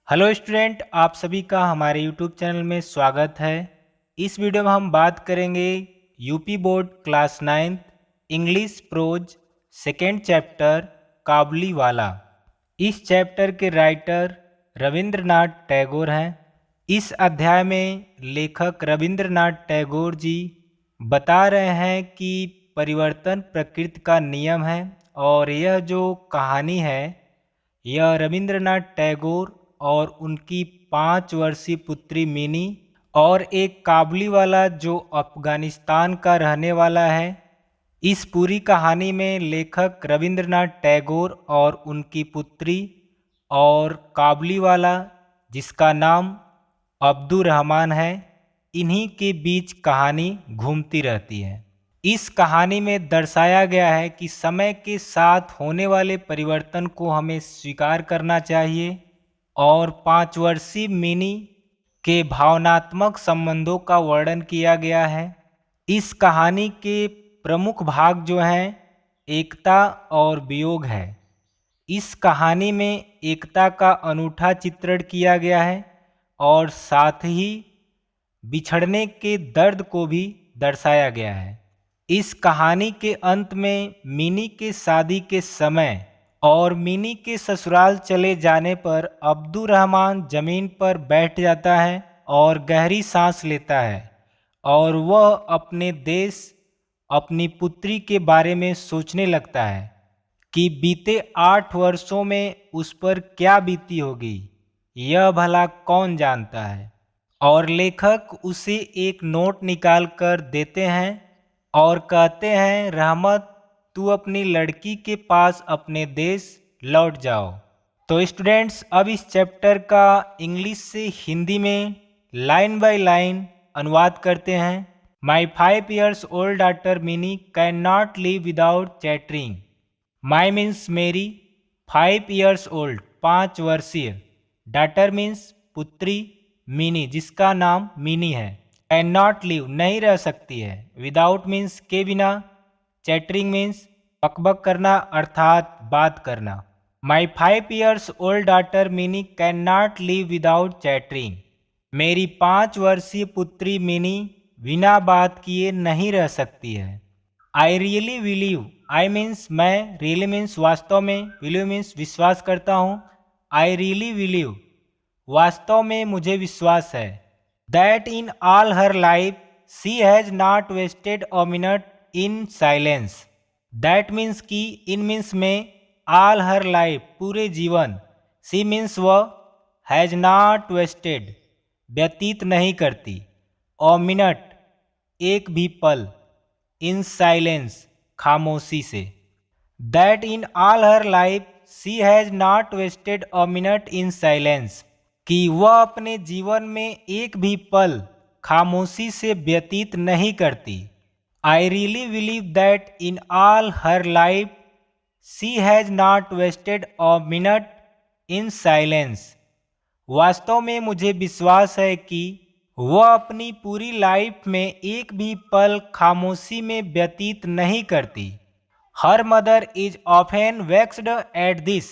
Hello student, आप सभी का हमारे यूट्यूब चैनल में स्वागत है। इस वीडियो में हम बात करेंगे UP board class 9 English pros second chapter Kabuliwala. इस चैप्टर के राइटर रविंद्रनाथ टैगोर हैं। इस अध्याय में लेखक रविंद्रनाथ टैगोर जी बता रहे हैं कि परिवर्तन प्रकृति का नियम है और यह जो कहानी है यह रविंद्रनाथ टैगोर और उनकी 5 वर्षीय पुत्री मिनी और एक काबुलीवाला जो अफगानिस्तान का रहने वाला है। इस पूरी कहानी में लेखक रविंद्रनाथ टैगोर और उनकी पुत्री और काबुलीवाला जिसका नाम अब्दुर रहमान है, इन्हीं के बीच कहानी घूमती रहती है। इस कहानी में दर्शाया गया है कि समय के साथ होने वाले परिवर्तन को हमें स्वीकार करना चाहिए और 5 वर्षीय मिनी के भावनात्मक संबंधों का वर्णन किया गया है। इस कहानी के प्रमुख भाग जो हैं एकता और वियोग है। इस कहानी में एकता का अनूठा चित्रण किया गया है और साथ ही बिछड़ने के दर्द को भी दर्शाया गया है। इस कहानी के अंत में मिनी के शादी के समय और मिनी के ससुराल चले जाने पर अब्दुर रहमान जमीन पर बैठ जाता है और गहरी सांस लेता है और वह अपने देश, अपनी पुत्री के बारे में सोचने लगता है कि बीते 8 वर्षों में उस पर क्या बीती होगी, यह भला कौन जानता है। और लेखक उसे एक नोट निकाल कर देते हैं और कहते हैं, रहमत तू अपनी लड़की के पास अपने देश लौट जाओ। तो स्टूडेंट्स, अब इस चैप्टर का इंग्लिश से हिंदी में लाइन बाय लाइन अनुवाद करते हैं। माई 5 years old daughter mini can not live without chattering. My means मेरी, 5 years old 5 वर्षीय, डाटर मीन्स पुत्री, मिनी जिसका नाम मिनी है, कैन नॉट लिव नहीं रह सकती है, विदाउट मीन्स के बिना, चैटरिंग मीन्स बकबक करना अर्थात बात करना। माई 5 years old daughter mini can not live without chattering. मेरी 5 वर्षीय पुत्री मिनी बिना बात किए नहीं रह सकती है। आई रियली बिलीव, आई मीन्स मैं, रियली मीन्स वास्तव में, बिलीव मीन्स विश्वास करता हूँ। आई रियली बिलीव वास्तव में मुझे विश्वास है। That in all her life she has not wasted a minute in silence. That means की, इन मीन्स में, ऑल हर लाइफ पूरे जीवन, शी मीन्स वह, हैज़ नॉट वेस्टेड व्यतीत नहीं करती, अ मिनट एक भी पल, इन साइलेंस खामोशी से। That in all her life she has not wasted a minute in silence, कि वह अपने जीवन में एक भी पल खामोशी से व्यतीत नहीं करती। I really believe that in all her life she has not wasted a minute in silence. वास्तव में मुझे विश्वास है कि वह अपनी पूरी लाइफ में एक भी पल खामोशी में व्यतीत नहीं करती। Her mother is often vexed at this.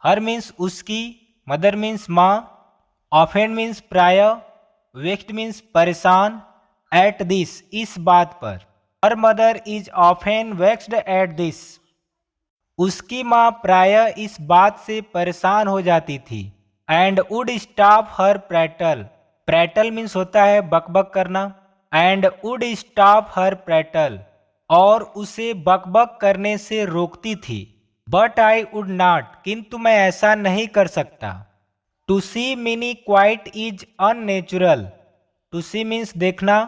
Her means उसकी, मदर मीन्स माँ, ऑफेन मीन्स प्राय, वेक्स्ड मीन्स परेशान, एट दिस इस बात पर। Her mother is often vexed at this, उसकी माँ प्राय इस बात से परेशान हो जाती थी। And would stop her prattle, prattle means होता है बकबक करना, and would stop her prattle और उसे बकबक करने से रोकती थी। बट आई वुड नॉट, किंतु मैं ऐसा नहीं कर सकता। To see Mini quiet is unnatural. To see means देखना,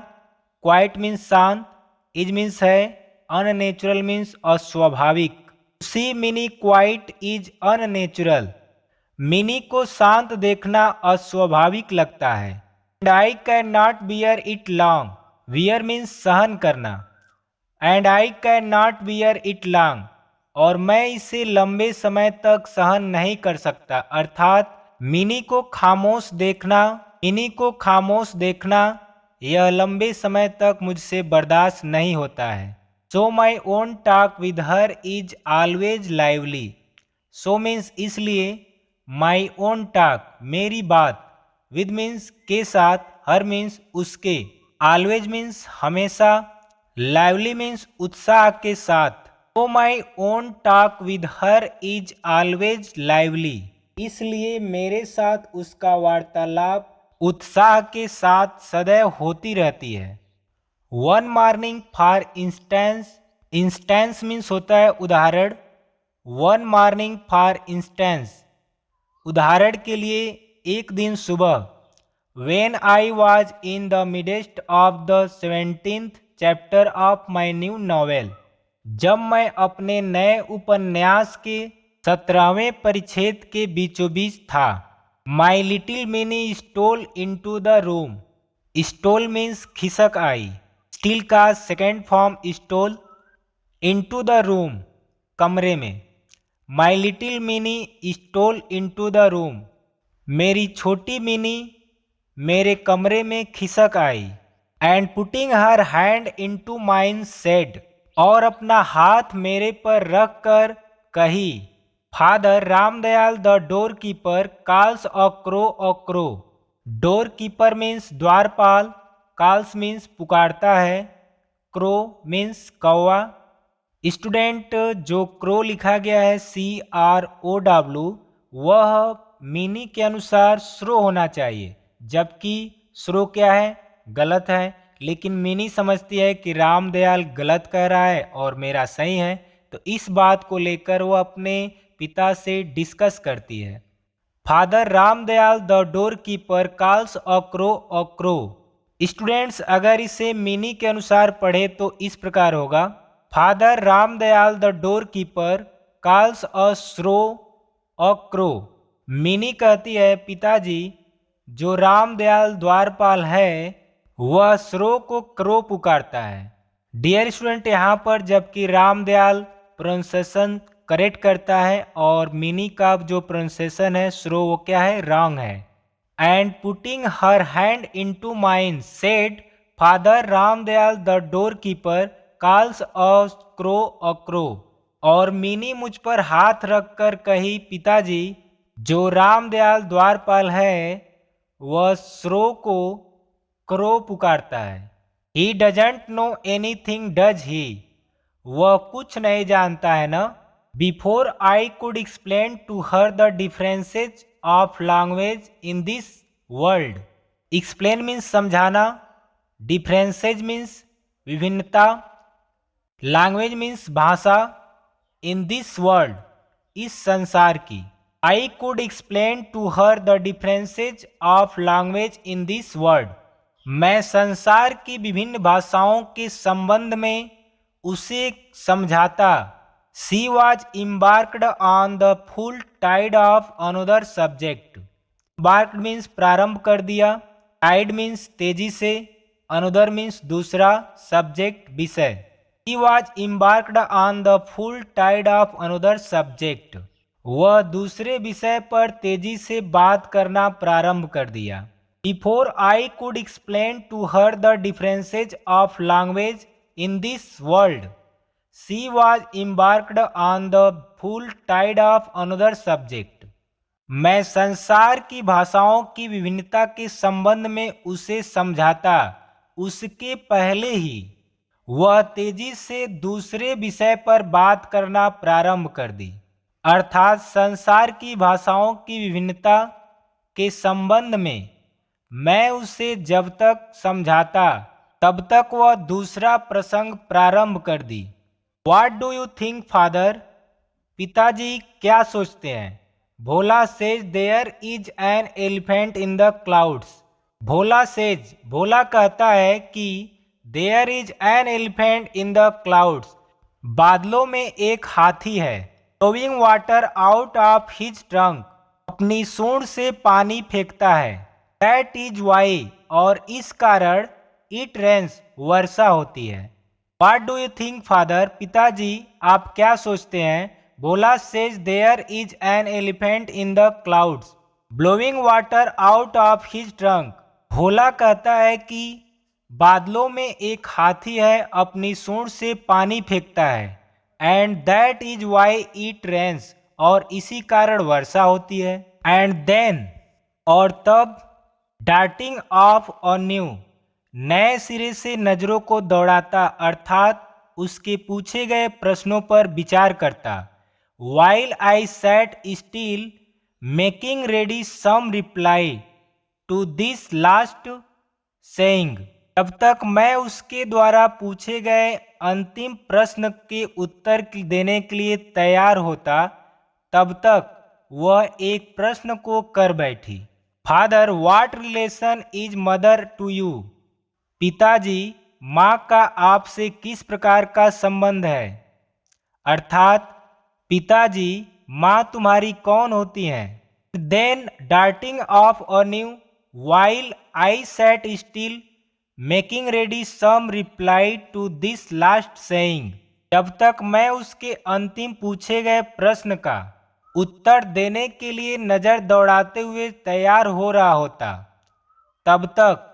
क्वाइट मीन्स शांत, इज मीन्स है, अननेचुरल मीन्स अस्वाभाविक। To see Mini quiet is unnatural, Mini को शांत देखना अस्वाभाविक लगता है। And I can not bear it long, bear means सहन करना, and I can not bear it long और मैं इसे लंबे समय तक सहन नहीं कर सकता। अर्थात मिनी को खामोश देखना, मिनी को खामोश देखना यह लंबे समय तक मुझसे बर्दाश्त नहीं होता है। So my own talk with her is always lively. So means इसलिए, माई ओन टॉक मेरी बात, विद मीन्स के साथ, हर मीन्स उसके, ऑलवेज मीन्स हमेशा, लाइवली मीन्स उत्साह के साथ। तो माई own talk with her is always lively, इसलिए मेरे साथ उसका वार्तालाप उत्साह के साथ सदैव होती रहती है। One morning for instance, instance means होता है उदाहरण। वन मॉर्निंग फॉर इंस्टेंस, उदाहरण के लिए एक दिन सुबह। When I was in the midst of the 17th chapter of my new novel, जब मैं अपने नए उपन्यास के 17वें परिच्छेद के बीचों बीच था। My little Minnie stole into the room, stole means खिसक आई, steal का second form stole, into the room कमरे में। My little Minnie stole into the room, मेरी छोटी मिनी मेरे कमरे में खिसक आई। And putting her hand into mine said, और अपना हाथ मेरे पर रख कर कही। Father Ramdayal the door keeper calls a crow. Door keeper means द्वारपाल, कॉल्स मीन्स पुकारता है, क्रो मीन्स कौवा। स्टूडेंट, जो क्रो लिखा गया है CROW, वह मीनी के अनुसार श्रो होना चाहिए, जबकि श्रो क्या है, गलत है। लेकिन मिनी समझती है कि रामदयाल गलत कह रहा है और मेरा सही है, तो इस बात को लेकर वो अपने पिता से डिस्कस करती है। Father Ramdayal the door keeper calls a crow. Students, अगर इसे मिनी के अनुसार पढ़े तो इस प्रकार होगा, father Ramdayal the door keeper calls a crow. Mini कहती है, पिताजी, जो रामदयाल द्वारपाल है वह श्रो को क्रो पुकारता है। डियर स्टूडेंट, यहाँ पर जबकि रामदयाल प्रोनाउंसिएशन करेक्ट करता है और मिनी का जो प्रोनाउंसिएशन है श्रो, वो क्या है, रॉन्ग है। And putting her hand into mine said father Ramdayal the door keeper calls a crow. और मिनी मुझ पर हाथ रखकर कही, पिताजी, जो रामदयाल द्वारपाल है वह श्रो को क्रो पुकारता है। He doesn't know anything does he, वह कुछ नहीं जानता है ना। Before I could explain to her the differences of language in this world. Explain means समझाना, डिफरेंसेज मीन्स विभिन्नता, लैंग्वेज मीन्स भाषा, इन दिस वर्ल्ड इस संसार की। I could explain to her the differences of language in this world, मैं संसार की विभिन्न भाषाओं के संबंध में उसे समझाता। She was embarked on the full tide of another subject. Embarked means प्रारंभ कर दिया, टाइड मीन्स तेजी से, अनदर मीन्स दूसरा, सब्जेक्ट विषय। He was embarked on the full tide of another subject. वह दूसरे विषय पर तेजी से बात करना प्रारंभ कर दिया। Before I could explain to her the differences of language in this world, she was embarked on the full tide of another subject. मैं संसार की भाषाओं की विभिन्नता के संबंध में उसे समझाता, उसके पहले ही वह तेजी से दूसरे विषय पर बात करना प्रारंभ कर दी। अर्थात संसार की भाषाओं की विभिन्नता के संबंध में मैं उसे जब तक समझाता तब तक वह दूसरा प्रसंग प्रारंभ कर दी। What do you think, father? पिताजी क्या सोचते हैं? Bhola says there is an elephant in the clouds. Bhola says, Bhola कहता है कि there is an elephant in the clouds, बादलों में एक हाथी है। Throwing water out of his trunk, अपनी सूंड से पानी फेंकता है। दैट इज वाई, और इस कारण इट रेन्स, वर्षा होती है। What do you think, father? पिताजी आप क्या सोचते हैं? Bhola says there is an elephant in the clouds blowing water out of his trunk. Bhola कहता है कि बादलों में एक हाथी है, अपनी सूंड से पानी फेंकता है। And that is why it rains, और इसी कारण वर्षा होती है। एंड देन और तब, डार्टिंग ऑफ अ न्यू नए सिरे से नजरों को दौड़ाता अर्थात उसके पूछे गए प्रश्नों पर विचार करता। While I sat still making ready some reply to this last saying, जब तक मैं उसके द्वारा पूछे गए अंतिम प्रश्न के उत्तर देने के लिए तैयार होता, तब तक वह एक प्रश्न को कर बैठी। Father, what relation is mother to you? पिताजी, माँ का आपसे किस प्रकार का संबंध है? अर्थात पिताजी, माँ तुम्हारी कौन होती हैं? Then darting off a new while I sat still making ready some reply to this last saying, जब तक मैं उसके अंतिम पूछे गए प्रश्न का उत्तर देने के लिए नजर दौड़ाते हुए तैयार हो रहा होता, तब तक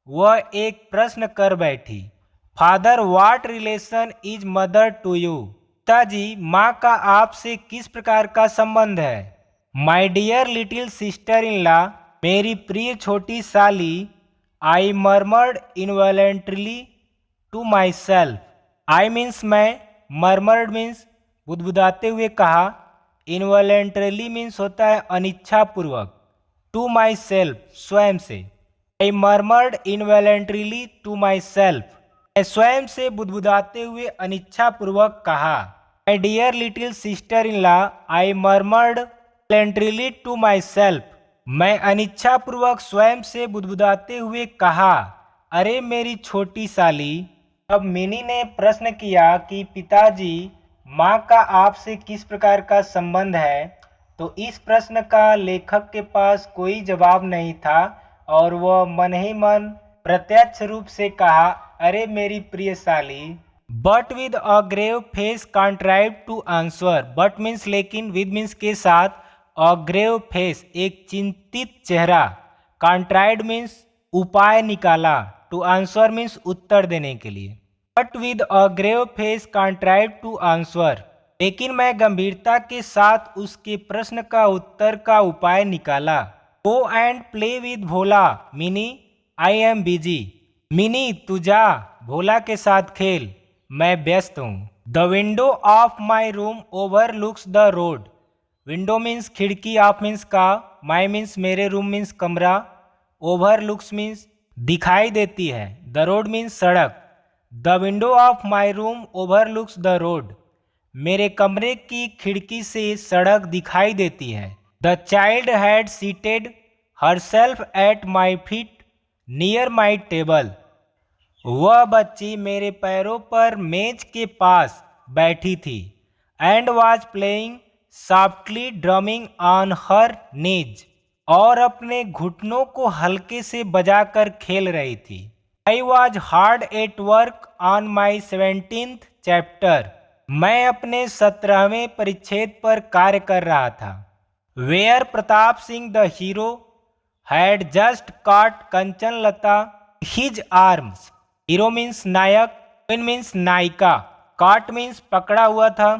वह एक प्रश्न कर बैठी। Father, what relation is mother to you? पिताजी, माँ का आपसे किस प्रकार का संबंध है? My dear little sister in law, मेरी प्रिय छोटी साली। I murmured involuntarily to myself. I means मैं, मर्मर्ड मीन्स बुदबुदाते हुए कहा, इनवॉलेंट्रीली मीन्स होता है अनिच्छापूर्वक, टू माई सेल्फ स्वयं से। I murmured involuntarily to myself, मैं स्वयं से बुदबुदाते हुए अनिच्छापूर्वक कहा। My dear little sister in law, I murmured involuntarily to myself, मैं अनिच्छापूर्वक स्वयं से बुदबुदाते हुए कहा, अरे मेरी छोटी साली। अब मिनी ने प्रश्न किया कि पिताजी, माँ का आपसे किस प्रकार का संबंध है? तो इस प्रश्न का लेखक के पास कोई जवाब नहीं था और वह मन ही मन प्रत्यक्ष रूप से कहा, अरे मेरी प्रिय साली। But with a grave face contrive to answer, but means लेकिन, विद मीन्स के साथ, अ ग्रेव फेस एक चिंतित चेहरा, कंट्राइड मीन्स उपाय निकाला, टू आंसर मीन्स उत्तर देने के लिए। But with a grave face contrive to answer, लेकिन मैं गंभीरता के साथ उसके प्रश्न का उत्तर का उपाय निकाला। Go and play with Bhola mini, I am busy. Mini, तू जा भोला के साथ खेल, मैं व्यस्त हूँ। The window of my room over looks the road, window means खिड़की, ऑफ मीन्स का, माई मीन्स मेरे, रूम मीन्स कमरा, ओवर लुक्स मीन्स दिखाई देती है, द रोड मीन्स सड़क। The window of my room over looks the road, मेरे कमरे की खिड़की से सड़क दिखाई देती है। The child had seated herself at my feet near my table, वह बच्ची मेरे पैरों पर मेज के पास बैठी थी। And was playing softly drumming on her knees, और अपने घुटनों को हल्के से बजाकर खेल रही थी। I was hard at work on my 17th chapter, मैं अपने 17वें परिच्छेद पर कार्य कर रहा था। Where Pratap Singh the hero had just caught Kanchan Lata his arms, hero means नायक, हीरोइन मीन्स नायिका, कॉट मीन्स पकड़ा हुआ था,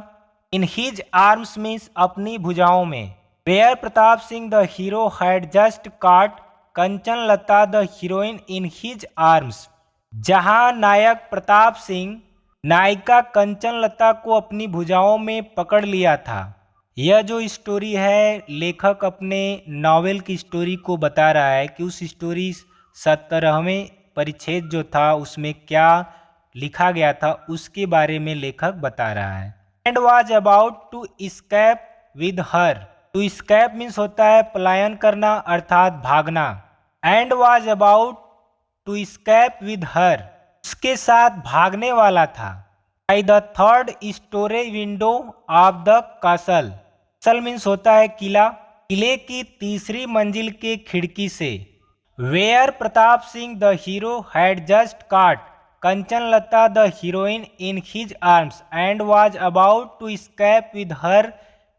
इन हिज आर्म्स मीन्स अपनी भुजाओं में। Where Pratap Singh the hero had just caught Kanchan Lata the heroine in his arms, जहां नायक प्रताप सिंह नायिका कंचन लता को अपनी भुजाओं में पकड़ लिया था। यह जो स्टोरी है, लेखक अपने नॉवेल की स्टोरी को बता रहा है कि उस स्टोरी 17वें परिच्छेद जो था उसमें क्या लिखा गया था उसके बारे में लेखक बता रहा है। And was about to escape with her, to escape means होता है पलायन करना अर्थात भागना। And was about to escape with her, उसके साथ भागने वाला था। By the third storey window of the castle, castle means होता है किला, किले की तीसरी मंजिल के खिड़की से। Where Pratap Singh the hero had just caught Kanchan Lata the heroine in his arms and was about to escape with her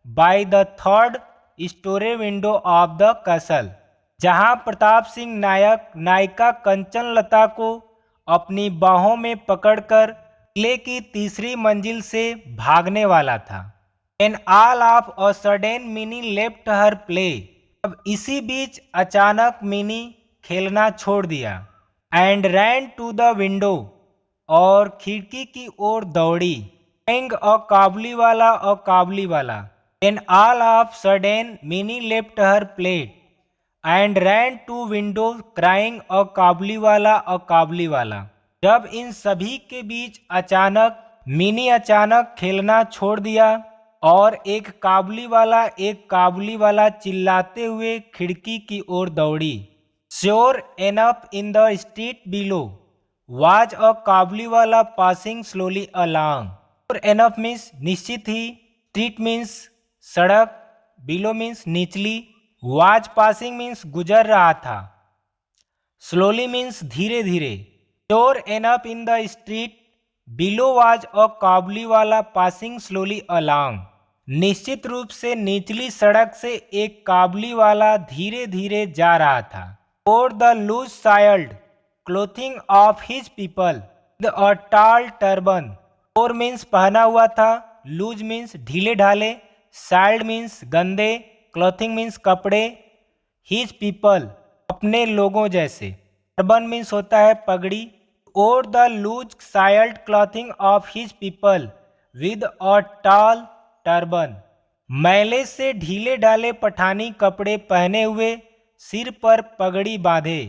by the third storey window of the castle, जहां प्रताप सिंह नायक नायिका कंचन लता को अपनी बाहों में पकड़कर किले की तीसरी मंजिल से भागने वाला था। And all of a sudden Mini left her play, अब इसी बीच अचानक मिनी खेलना छोड़ दिया and ran to the window, और खिड़की की ओर दौड़ी। एंग a Kabuliwala. Then all of sudden Mini left her plate and ran to window crying a Kabuliwala. जब इन सभी के बीच अचानक मिनी अचानक खेलना छोड़ दिया और एक काबुली वाला चिल्लाते हुए खिड़की की ओर दौड़ी। Sure enough in the street below was a Kabuliwala passing slowly along. Sure enough means निश्चित ही, स्ट्रीट मीन्स सड़क, बिलो मीन्स निचली, वाज पासिंग मीन्स गुजर रहा था, स्लोली मीन्स धीरे धीरे। Sure enough in the street below was a Kabuliwala passing slowly along. निश्चित रूप से निचली सड़क से एक काबुली वाला धीरे धीरे जा रहा था। और the loose soiled clothing of his people the a tall turban. और मीन्स पहना हुआ था, लूज मीन्स ढीले ढाले, साइल्ड मीन्स गंदे, क्लोथिंग मीन्स कपड़े, हिज पीपल अपने लोगों जैसे, टर्बन मीन्स होता है पगड़ी। और the loose soiled clothing of his people with a tall turban. मैले से ढीले ढाले पठानी कपड़े पहने हुए, सिर पर पगड़ी बांधे।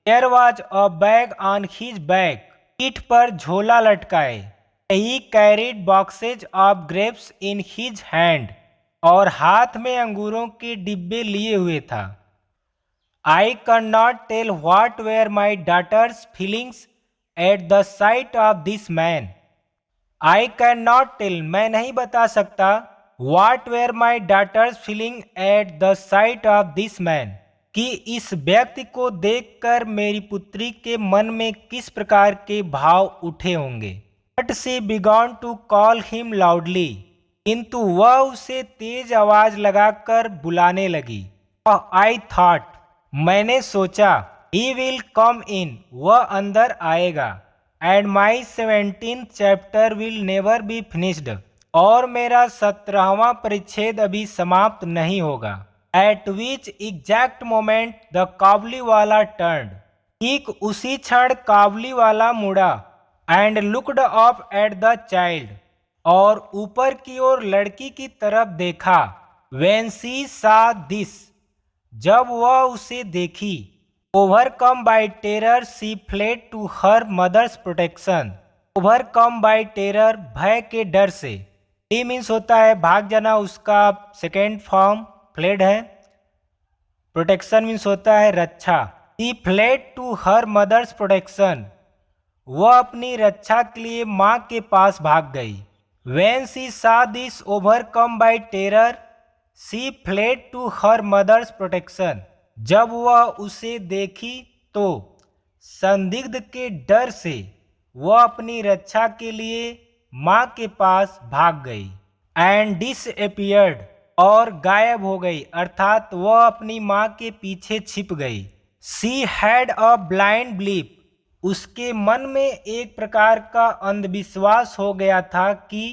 There was a bag on his back, पीठ पर झोला लटकाए। He carried boxes of grapes in his hand, और हाथ में अंगूरों के डिब्बे लिए हुए था। I cannot tell what were my daughter's feelings at the sight of this man. I cannot tell, मैं नहीं बता सकता, what were my daughter's feelings at the sight of this man, कि इस व्यक्ति को देखकर मेरी पुत्री के मन में किस प्रकार के भाव उठे होंगे। But she began to call him loudly, किंतु वह उसे तेज आवाज लगाकर बुलाने लगी। I thought, मैंने सोचा, he will come in, वह अंदर आएगा, and my 17th chapter will never be finished, और मेरा 17वां परिच्छेद अभी समाप्त नहीं होगा। At which exact moment the काबुली वाला turned, ठीक उसी क्षण काबुली वाला मुड़ा, and looked up at the child, और ऊपर की ओर लड़की की तरफ देखा। When she saw this, जब वह उसे देखी। Overcome by terror she fled to her mother's protection. Overcome by terror, भय के डर से। टी मीन्स होता है भाग जाना, उसका सेकेंड फॉर्म फ्लेड है। प्रोटेक्शन मीन्स होता है रक्षा। She fled to her mother's protection, वह अपनी रक्षा के लिए माँ के पास भाग गई। When she saw this overcome by terror she fled to her mother's protection, जब वह उसे देखी तो संदिग्ध के डर से वह अपनी रक्षा के लिए माँ के पास भाग गई। एंड डिसअपीयर्ड, और गायब हो गई, अर्थात वह अपनी माँ के पीछे छिप गई। She had a blind belief, उसके मन में एक प्रकार का अंधविश्वास हो गया था कि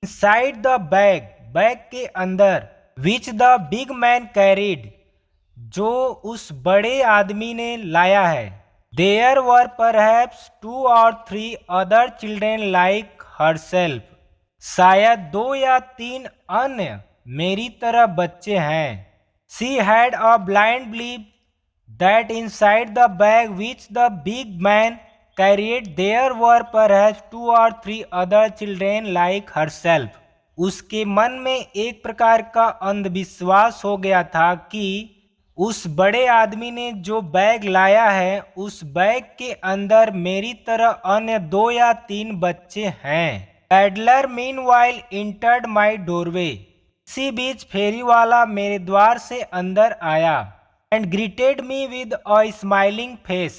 इनसाइड द बैग, बैग के अंदर, which the big man carried, जो उस बड़े आदमी ने लाया है, there were perhaps 2 or 3 other children like herself, शायद 2 या 3 अन्य मेरी तरह बच्चे हैं। She had a blind believe that inside the bag which the big man carried there were perhaps 2 or 3 other children like herself. उसके मन में एक प्रकार का अंधविश्वास हो गया था कि उस बड़े आदमी ने जो बैग लाया है, उस बैग के अंदर मेरी तरह अन्य 2 या 3 बच्चे हैं। Peddler meanwhile entered my doorway, इसी बीच फेरी वाला मेरे द्वार से अंदर आया। And greeted me with a smiling face,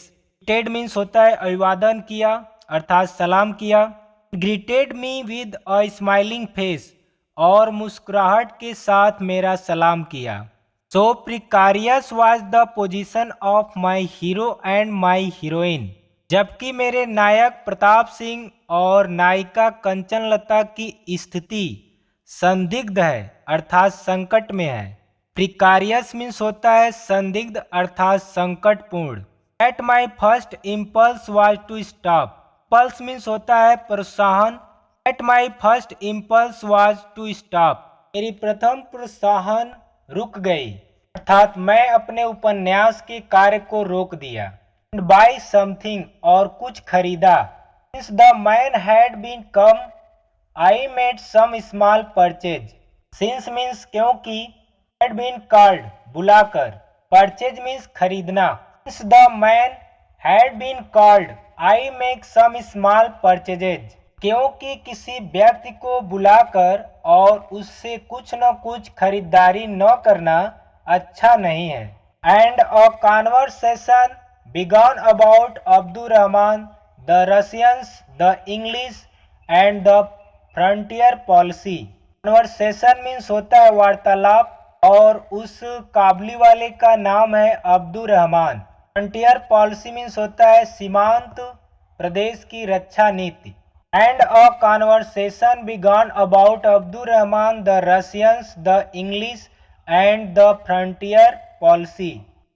greeted means होता है अभिवादन किया, अर्थात सलाम किया। Greeted me with a smiling face, और मुस्कुराहट के साथ मेरा सलाम किया। So precarious was the position of my hero and my heroine, जबकि मेरे नायक प्रताप सिंह और नायिका कंचनलता की स्थिति संदिग्ध है, अर्थात संकट में है। प्रिकारियस मीन्स होता है संदिग्ध अर्थात संकटपूर्ण। At my first impulse was to stop. Pulse means होता है प्रोत्साहन। At my first impulse was to stop. मेरी प्रथम प्रोत्साहन रुक गई अर्थात मैं अपने उपन्यास के कार्य को रोक दिया। एंड बाय समथिंग और कुछ खरीदा। Since the man had been come I made some small purchase. Since means क्योंकि, हैड बीन कॉल्ड बुलाकर, परचेज मीन्स खरीदना। Since the man had been called I make some small purchases. क्योंकि किसी व्यक्ति को बुलाकर और उससे कुछ न कुछ खरीदारी न करना अच्छा नहीं है। And a conversation began about Abdul Rahman, the Russians, the English and the frontier policy. Conversation means होता है वार्तालाप और उस काबली वाले का नाम है Abdul Rahman. Frontier policy means होता है सीमांत प्रदेश की रक्षा नीति। And a conversation began about Abdul Rahman, the Russians, the English and the frontier policy.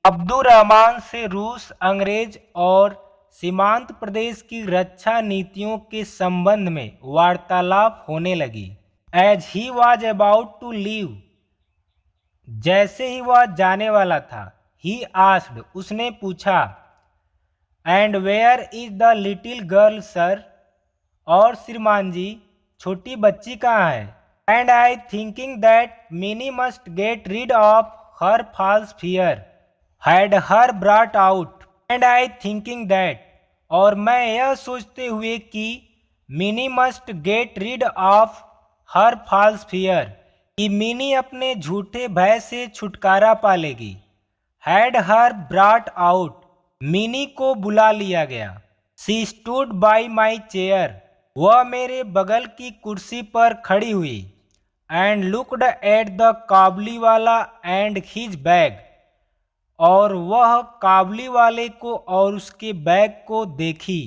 Abdul Rahman से रूस, अंग्रेज और सीमांत प्रदेश की रक्षा नीतियों के संबंध में वार्तालाप होने लगी। As he was about to leave, जैसे ही वह जाने वाला था, ही आस्क्ड, उसने पूछा, and where is the little girl sir, और श्रीमान जी छोटी बच्ची कहाँ है। And I thinking that Mini must get rid of her false fear had her brought out. And I thinking that, और मैं यह सोचते हुए कि Mini must get rid of her false fear, कि मिनी अपने झूठे भय से छुटकारा पा लेगी। Had her brought out, Mini को बुला लिया गया। She stood by my chair, वह मेरे बगल की कुर्सी पर खड़ी हुई। एंड लुक्ड एट द काबली वाला एंड हिज बैग, और वह काबली वाले को और उसके बैग को देखी।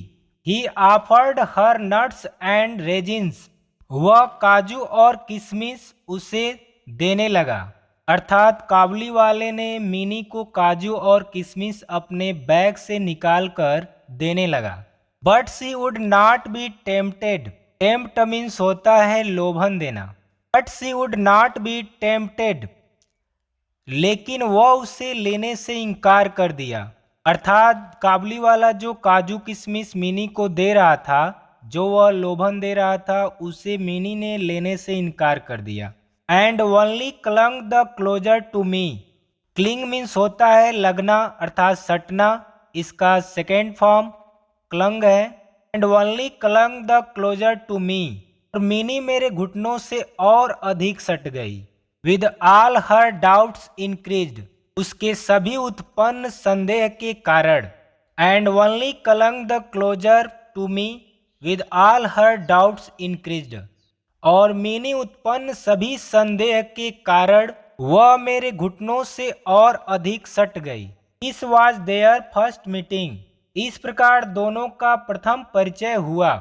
ही offered her nuts and resins, वह काजू और किशमिश उसे देने लगा। अर्थात काबली वाले ने मिनी को काजू और किशमिश अपने बैग से निकालकर देने लगा। But she would not be tempted. Tempt means होता है लोभन देना। But she would not be tempted, लेकिन वह उसे लेने से इनकार कर दिया। अर्थात काबली वाला जो काजू किशमिश मिनी को दे रहा था, जो वह लोभन दे रहा था, उसे मिनी ने लेने से इनकार कर दिया। And only clung the closer to me. Cling means होता है लगना अर्थात सटना, इसका सेकेंड फॉर्म क्लंग है। And only clung the closer to me, और मिनी मेरे घुटनों से और अधिक सट गई। With all her doubts increased, उसके सभी उत्पन्न संदेह के कारण। And only clung the closer to me with all her doubts increased, और मिनी उत्पन्न सभी संदेह के कारण वह मेरे घुटनों से और अधिक सट गई। This was their first meeting, इस प्रकार दोनों का प्रथम परिचय हुआ।